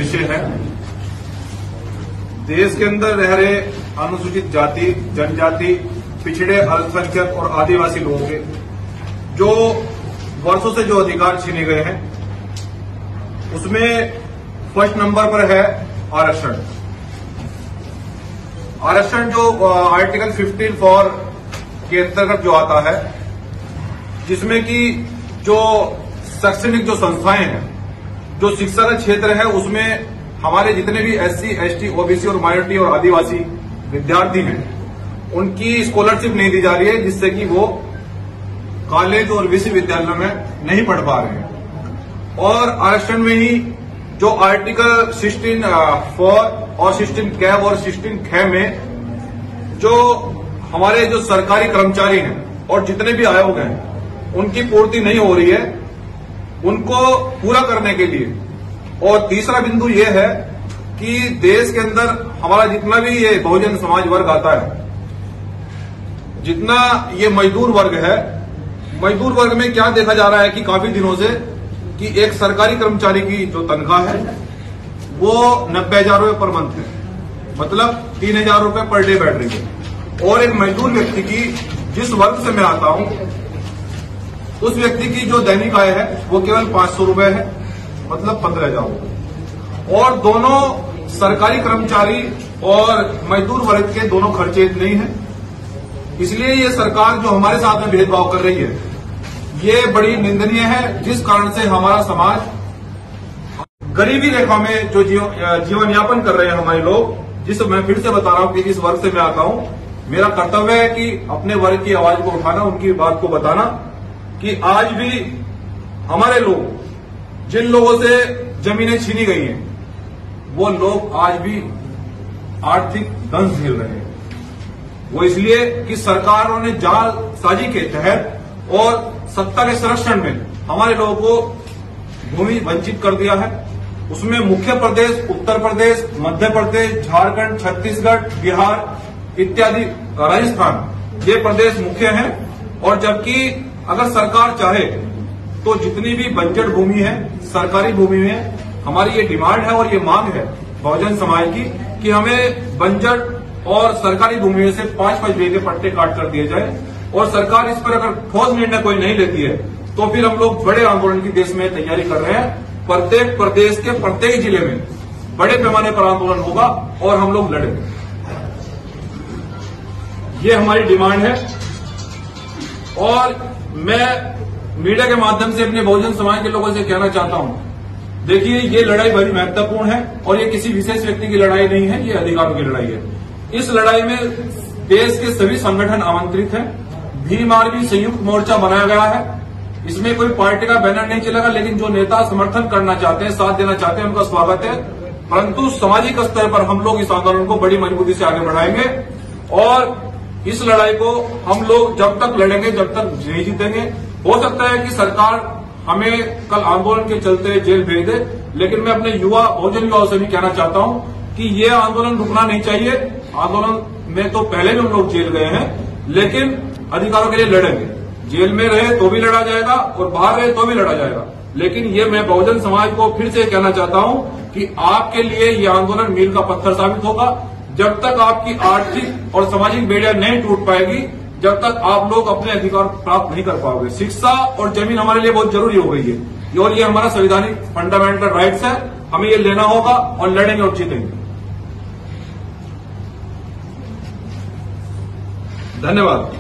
विषय है देश के अंदर रह रहे अनुसूचित जाति, जनजाति, पिछड़े, अल्पसंख्यक और आदिवासी लोगों के जो वर्षों से जो अधिकार छीने गए हैं, उसमें फर्स्ट नंबर पर है आरक्षण। आरक्षण जो आर्टिकल 15(4) के अंतर्गत जो आता है, जिसमें कि जो शैक्षणिक जो संस्थाएं हैं, जो शिक्षा का क्षेत्र है, उसमें हमारे जितने भी SC, ST, OBC और माइनॉरिटी और आदिवासी विद्यार्थी हैं, उनकी स्कॉलरशिप नहीं दी जा रही है, जिससे कि वो कॉलेज और विश्वविद्यालय में नहीं पढ़ पा रहे हैं। और आरक्षण में ही जो आर्टिकल 16(4) और 16(क) और 16(ख) में जो हमारे जो सरकारी कर्मचारी हैं और जितने भी आयोग हैं, उनकी पूर्ति नहीं हो रही है, उनको पूरा करने के लिए। और तीसरा बिंदु यह है कि देश के अंदर हमारा जितना भी ये बहुजन समाज वर्ग आता है, जितना ये मजदूर वर्ग है, मजदूर वर्ग में क्या देखा जा रहा है कि काफी दिनों से कि एक सरकारी कर्मचारी की जो तनख्वाह है वो 90,000 रुपए पर मंथ है, मतलब 3,000 रुपए पर डे बैठ रही है। और एक मजदूर व्यक्ति की, जिस वर्ग से मैं आता हूं, उस व्यक्ति की जो दैनिक आय है वो केवल 500 रुपए है, मतलब 15,000 रुपए। और दोनों सरकारी कर्मचारी और मजदूर वर्ग के दोनों खर्चे इतने ही हैं। इसलिए ये सरकार जो हमारे साथ में भेदभाव कर रही है, ये बड़ी निंदनीय है, जिस कारण से हमारा समाज गरीबी रेखा में जो जीवन यापन कर रहे हैं हमारे लोग, जिस मैं फिर से बता रहा हूं कि जिस वर्ग से मैं आता हूं, मेरा कर्तव्य है कि अपने वर्ग की आवाज को उठाना, उनकी बात को बताना कि आज भी हमारे लोग, जिन लोगों से जमीनें छीनी गई हैं, वो लोग आज भी आर्थिक दंश झेल रहे हैं। वो इसलिए कि सरकारों ने जालसाजी के तहत और सत्ता के संरक्षण में हमारे लोगों को भूमि वंचित कर दिया है। उसमें मुख्य प्रदेश उत्तर प्रदेश, मध्य प्रदेश, झारखंड, छत्तीसगढ़, बिहार इत्यादि, राजस्थान, ये प्रदेश मुख्य हैं। और जबकि अगर सरकार चाहे तो जितनी भी बंजर भूमि है, सरकारी भूमि में, हमारी ये डिमांड है और ये मांग है बहुजन समाज की कि हमें बंजर और सरकारी भूमि में से 5-5 बीघे पट्टे काट कर दिए जाए। और सरकार इस पर अगर ठोस निर्णय कोई नहीं लेती है तो फिर हम लोग बड़े आंदोलन की देश में तैयारी कर रहे हैं। प्रत्येक प्रदेश के प्रत्येक जिले में बड़े पैमाने पर आंदोलन होगा और हम लोग लड़ेंगे। ये हमारी डिमांड है। और मैं मीडिया के माध्यम से अपने बहुजन समाज के लोगों से कहना चाहता हूं, देखिए, ये लड़ाई बड़ी महत्वपूर्ण है और ये किसी विशेष व्यक्ति की लड़ाई नहीं है, ये अधिकारों की लड़ाई है। इस लड़ाई में देश के सभी संगठन आमंत्रित हैं। भीम आर्मी संयुक्त मोर्चा बनाया गया है। इसमें कोई पार्टी का बैनर नहीं चलेगा, लेकिन जो नेता समर्थन करना चाहते हैं, साथ देना चाहते हैं, उनका स्वागत है। परंतु सामाजिक स्तर पर हम लोग इस आंदोलन को बड़ी मजबूती से आगे बढ़ाएंगे और इस लड़ाई को हम लोग जब तक लड़ेंगे, जब तक नहीं जीतेंगे। हो सकता है कि सरकार हमें कल आंदोलन के चलते जेल भेज दे, लेकिन मैं अपने बहुजन युवाओं से भी कहना चाहता हूं कि ये आंदोलन रुकना नहीं चाहिए। आंदोलन में तो पहले भी हम लोग जेल गए हैं, लेकिन अधिकारों के लिए लड़ेंगे। जेल में रहे तो भी लड़ा जाएगा और बाहर रहे तो भी लड़ा जाएगा। लेकिन ये मैं बहुजन समाज को फिर से कहना चाहता हूं कि आपके लिए ये आंदोलन मील का पत्थर साबित होगा। जब तक आपकी आर्थिक और सामाजिक बेड़ियां नहीं टूट पाएगी, जब तक आप लोग अपने अधिकार प्राप्त नहीं कर पाओगे। शिक्षा और जमीन हमारे लिए बहुत जरूरी हो गई है और ये हमारा संवैधानिक फंडामेंटल राइट्स है। हमें ये लेना होगा और लड़ेंगे और जीतेंगे। धन्यवाद।